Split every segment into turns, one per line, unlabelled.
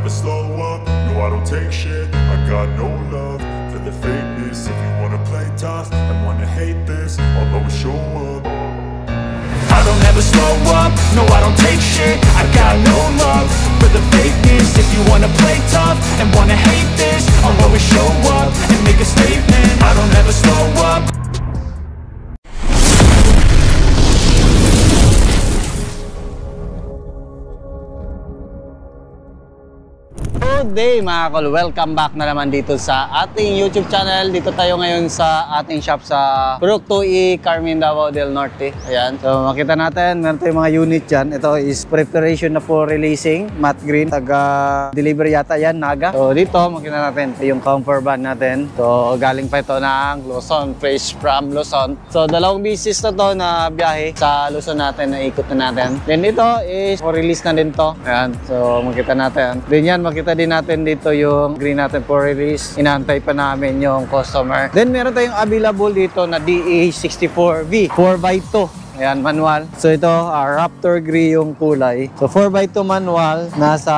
never slow up, no I don't take shit. I got no love for the fakeness. If you wanna play tough and wanna hate this, I'll always show up. I don't ever slow up, no I don't take shit. I got no love for the fakeness. If you wanna play tough and wanna hate this, I'll always show up and make a statement. I don't ever slow up.
Good day mga kol, welcome back na naman dito sa ating YouTube channel. Dito tayo ngayon sa ating shop sa Purok 2E, Carmen, Davao del Norte. Ayan, so makita natin, meron tayong mga unit dyan. Ito is preparation na for releasing, matte green, taga-deliver yata yan, Naga. So dito, makita natin yung comfort van natin. So galing pa ito ng Luzon, fresh from Luzon. So dalawang bisis na to na biyahe sa Luzon natin, na ikot na natin. Then ito is for release na din to. Ayan, so makita natin. Then yan, makita din natin dito yung green natin for release. Inaantay pa namin yung customer. Then meron tayong available dito na DA64V 4x2. Ayan, manual. So ito, Raptor Grey yung kulay. So 4x2 manual, nasa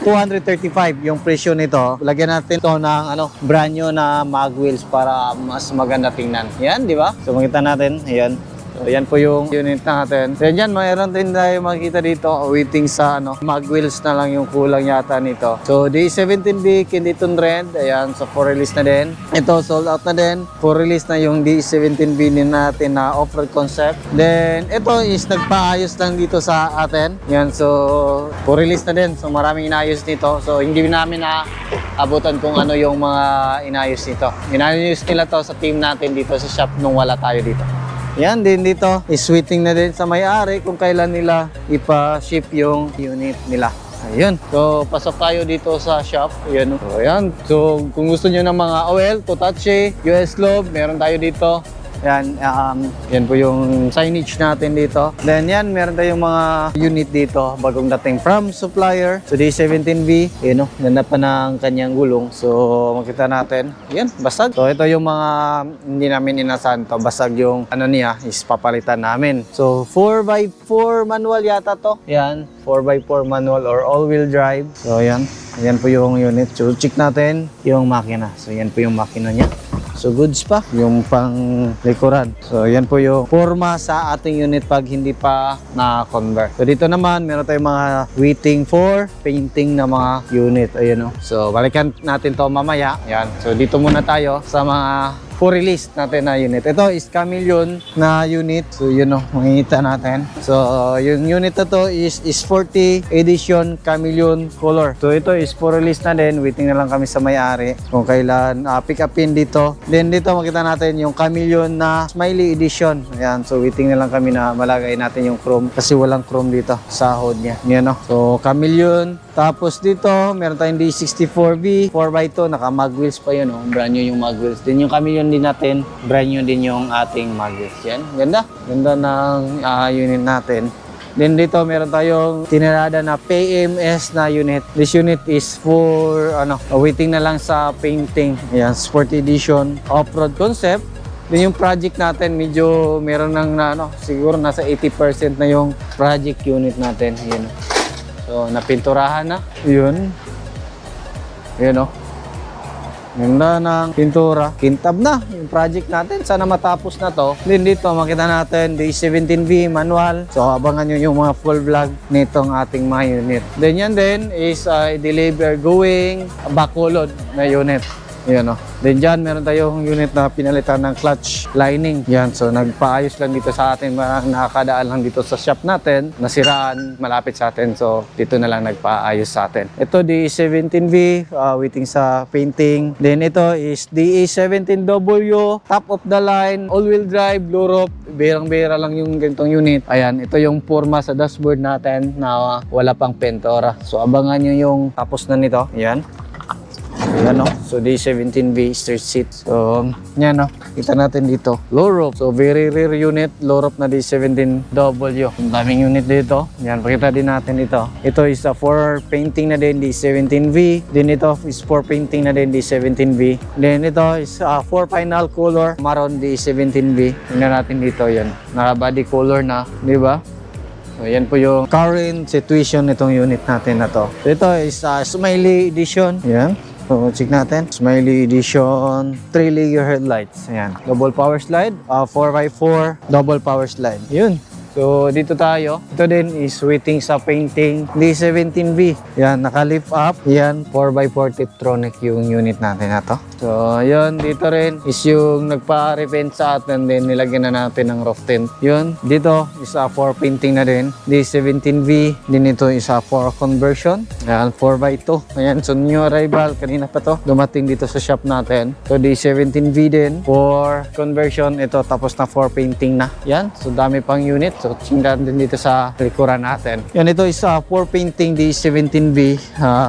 235 yung presyo nito. Lagyan natin ito ng brand new na mag wheels para mas maganda tingnan. Yan, di ba? So makita natin, ayan. So, yan po yung unit natin. Then yan, mayroon din tayo makikita dito, waiting sa mag wheels na lang yung kulang yata nito. So D17B, Kinditon Red, ayan, so for release na din. Ito, sold out na din. For release na yung D17B din natin na off-road concept. Then, ito is nagpaayos lang dito sa atin. Yan, so for release na din. So maraming inayos nito. So hindi namin na abutan kung ano yung mga inayos nito. Inayos nila to sa team natin dito sa shop nung wala tayo dito. Yan din dito, is waiting na din sa may-ari kung kailan nila ipa-ship yung unit nila. Ayun. So, pasok tayo dito sa shop. Ayan. So, ayan. So, kung gusto nyo ng mga oil, Totache, US Lobe, meron tayo dito. Yan, yan po yung signage natin dito. Then yan, meron tayong mga unit dito, bagong dating from supplier. So D17V, yun, ganda pa ng kanyang gulong. So makita natin, yan, basag. So ito yung mga hindi namin inasahan to, basag yung niya, is papalitan namin. So 4x4 manual yata to. Yan, 4x4 manual or all-wheel drive. So yan, yan po yung unit. So check natin yung makina. So yan po yung makina niya. So goods pa, yung pang likuran. So yan po yung forma sa ating unit pag hindi pa na-convert. So dito naman, meron tayong mga waiting for painting na mga unit. Ayun o. So balikan natin to mamaya. Yan. So dito muna tayo sa mga for release natin na unit. Ito is Chameleon na unit. So yun o, makikita natin. So yung unit na to is 40 edition Chameleon color. So ito is for release na din. Waiting na lang kami sa may-ari kung kailan pick upin dito. Then dito makita natin yung Chameleon na Smiley edition. Ayan, so waiting na lang kami na malagay natin yung chrome kasi walang chrome dito sa hood niya. Yan o. So Chameleon. Tapos dito, meron tayong D64V 4x2, naka mag wheels pa yun, brand new yung mag wheels. Then yung Chameleon din natin, brand new din yung ating mag wheels. Yan, ganda. Ganda ng unit natin. Then dito, meron tayong tinirada na PMS na unit. This unit is for, waiting na lang sa painting. Yan, Sport Edition, off-road concept. Then yung project natin, medyo meron ng, siguro nasa 80% na yung project unit natin. Yan. So, napinturahan na. Yun. Yun o. Ganda ng pintura. Kintab na yung project natin. Sana matapos na to. Then dito, makita natin D17V manual. So, abangan nyo yung mga full vlog nitong ating mga unit. Then yan din is deliver going Bacolod na unit. Yan o. Then dyan, meron tayong unit na pinalitan ng clutch lining. Yan, so nagpaayos lang dito sa atin. Parang nakakadaan lang dito sa shop natin. Nasiraan, malapit sa atin. So, dito na lang nagpaayos sa atin. Ito, DA17V, waiting sa painting. Then ito is DA17W, top of the line, all-wheel drive, low roof. Berang-bera lang yung ganitong unit. Ayan, ito yung forma sa dashboard natin na wala pang pentora. So, abangan nyo yung tapos na nito. Ayan. Ayan o. So, D17V street seat. So, yan o. Kita natin dito. Low roof. So, very rare unit. Low roof na D17W. Ang daming unit dito. Yan, pakita din natin ito. Ito is for painting na din D17V. Then ito is for painting na din D17V. Then ito is for final color. Maroon D17V. Tingnan natin dito yan. Naka body color na. Diba? So, yan po yung current situation nitong unit natin na to. So, ito is Smiley Edition. Yan. So, check natin. Smiley Edition 3-layer headlights. Ayan. Double power slide. 4x4 double power slide. Yun. So, dito tayo. Ito din is waiting sa painting D17V. Yan, naka-lift up. Yan, 4x4 Tiptronic yung unit natin na to. So, yun, dito rin is yung nagpa-repaint sa atin din. Nilagyan na natin ng roof tint. Yun, dito is 4 painting na din. D17V. Din ito is 4 conversion. Yan, 4x2. Ayan, so new arrival. Kanina pa to. Dumating dito sa shop natin. So, D17V din. 4 conversion. Ito, tapos na 4 painting na. Yan, so dami pang unit. So, tingnan din dito sa likuran natin. Yan, ito is 4 painting D17V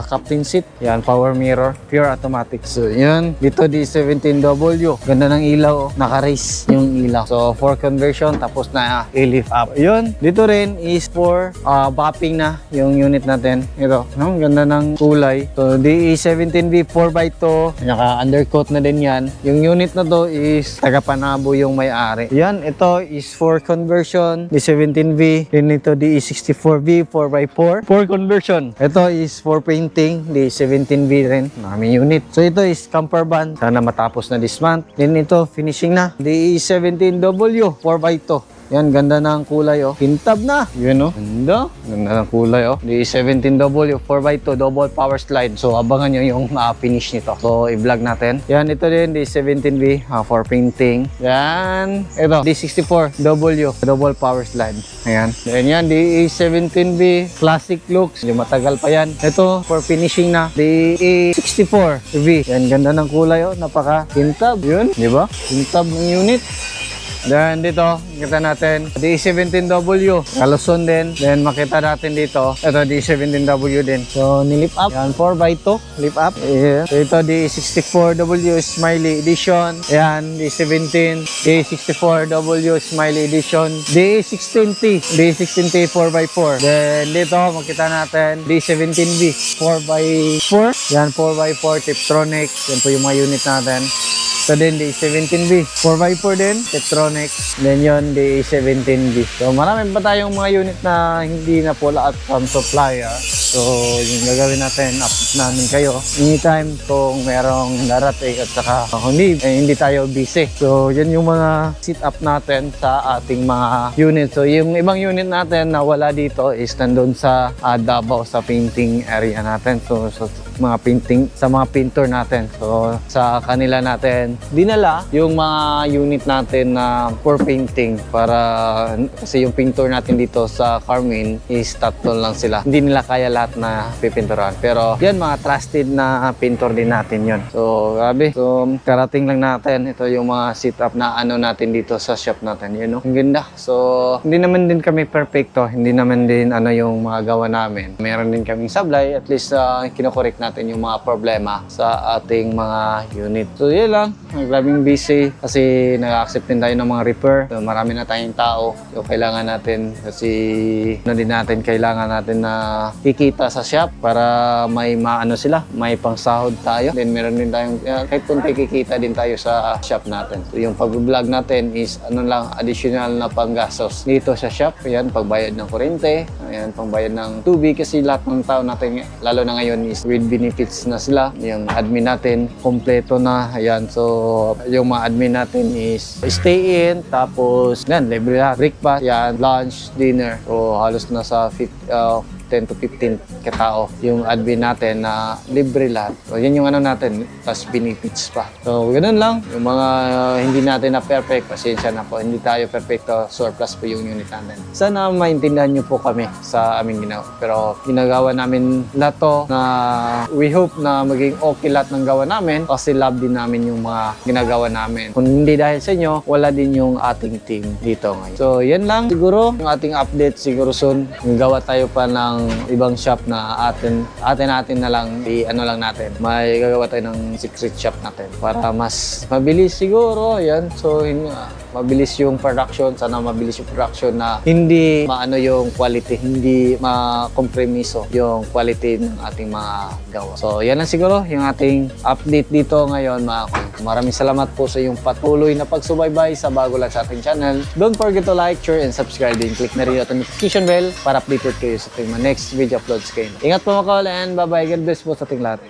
captain seat. Yan, power mirror, pure automatic. So, yan. Dito D17W. Ganda ng ilaw, oh. Naka-race yung ilaw. So, 4 conversion, tapos na i-lift up. Yun. Dito rin is 4 bopping na yung unit natin. Ito, no? Ganda ng kulay. So, D17V 4x2. Naka-undercoat na din yan. Yung unit na to is taga-Panabo yung may-ari. Yan, ito is 4 conversion. D17V, din ito DE64V 4x4 conversion. Ito is 4 painting, D17V rin, maraming unit. So ito is camper van, sana matapos na this month. Din ito finishing na, DE17W 4x2. Yan, ganda ng kulay, oh. Kintab na. Yun, oh. Ganda. Ganda ng kulay, oh. D17W 4x2 double power slide. So, abangan nyo yung finish nito. So, i-vlog natin. Yan, ito din, D17V for painting. Yan. Ito, D64W double power slide. Ayan. Then yan, D17V classic looks. Hindi matagal pa yan. Ito, for finishing na, DE64V. Yan, ganda ng kulay, oh. Napaka kintab. Yun, di ba? Kintab ng unit. Then dito, makita natin D17W, Kaluson din. Then makita natin dito, ito D17W din. So nilip up, yan 4x2, lip up. Yeah. So ito D64W Smiley Edition. Yan, D17, D64W Smiley Edition. D16T, D16T 4x4. Then dito, makita natin D17V 4x4. Yan, 4x4 Tiptronic. Yan po yung mga unit natin. Ito din, D17V. 4x4 din, Tiptronic. Then yun, D17V. So, marami pa tayong mga unit na hindi na pula at from supplier. So, yung gagawin natin, update namin kayo. Anytime kung merong darating at saka hindi tayo busy. So, yan yung mga sit up natin sa ating mga unit. So, yung ibang unit natin na wala dito is nandun sa Davao, sa painting area natin. So mga painting, sa mga painter natin. So, sa kanila natin dinala yung mga unit natin na for painting para kasi yung painter natin dito sa Carmen is tatlo lang sila. Hindi nila kaya lahat na pipinturan. Pero yan, mga trusted na painter din natin yon. So, grabe. So, karating lang natin. Ito yung mga setup na ano natin dito sa shop natin. Yun, no? Ang ganda. So, hindi naman din kami perfecto. Hindi naman din ano yung mga gawa namin. Meron din kaming sablay. At least, kinokorek natin yung mga problema sa ating mga unit. So, yun lang. Grabing busy kasi nag-accept din tayo ng mga repair. So, marami na tayong tao. So, kailangan natin kasi ano din natin, kailangan natin na kikita sa shop para may maano sila, may pangsahod tayo. Then, meron din tayong kahit kunti kikita din tayo sa shop natin. So, yung pag-vlog natin is ano lang, additional na panggastos dito sa shop. Ayan, pagbayad ng kuryente. Ayan, pangbayad ng tubig kasi lahat ng tao natin, lalo na ngayon is with benefits na sila. Yung admin natin, kompleto na. Ayan, so yung mga admin natin is stay in, tapos yan, libre lahat. Breakfast, yan, lunch, dinner. So halos na sa 10 to 15 katao yung admin natin na libre lahat. So, yan yung ano natin, plus benefits pa. So, ganun lang. Yung mga hindi natin na perfect, pasensya na po. Hindi tayo perfecto, surplus po yung unit natin. Sana maintindihan nyo po kami sa aming ginawa. Pero, ginagawa namin lahat to na we hope na maging okay lahat ng gawa namin kasi love din namin yung mga ginagawa namin. Kung hindi dahil sa inyo, wala din yung ating team dito ngayon. So, yan lang. Siguro, yung ating update siguro soon, gawa tayo pa ng ng ibang shop na atin na lang ano lang natin. May gagawa tayo ng secret shop natin para mas mabilis siguro. Yan. So mabilis yung production. Sana mabilis yung production na hindi maano yung quality, hindi makompromiso yung quality ng ating mga gawa. So yan lang siguro yung ating update dito ngayon mga kol. Maraming salamat po sa iyong patuloy na pagsubaybay sa bago lang sa ating channel. Don't forget to like, share, and subscribe din. Click na rin yung notification bell para updated kayo sa ating mga next video uploads kayo. Ingat po mga kol and bye-bye. God bless po sa ating lahat.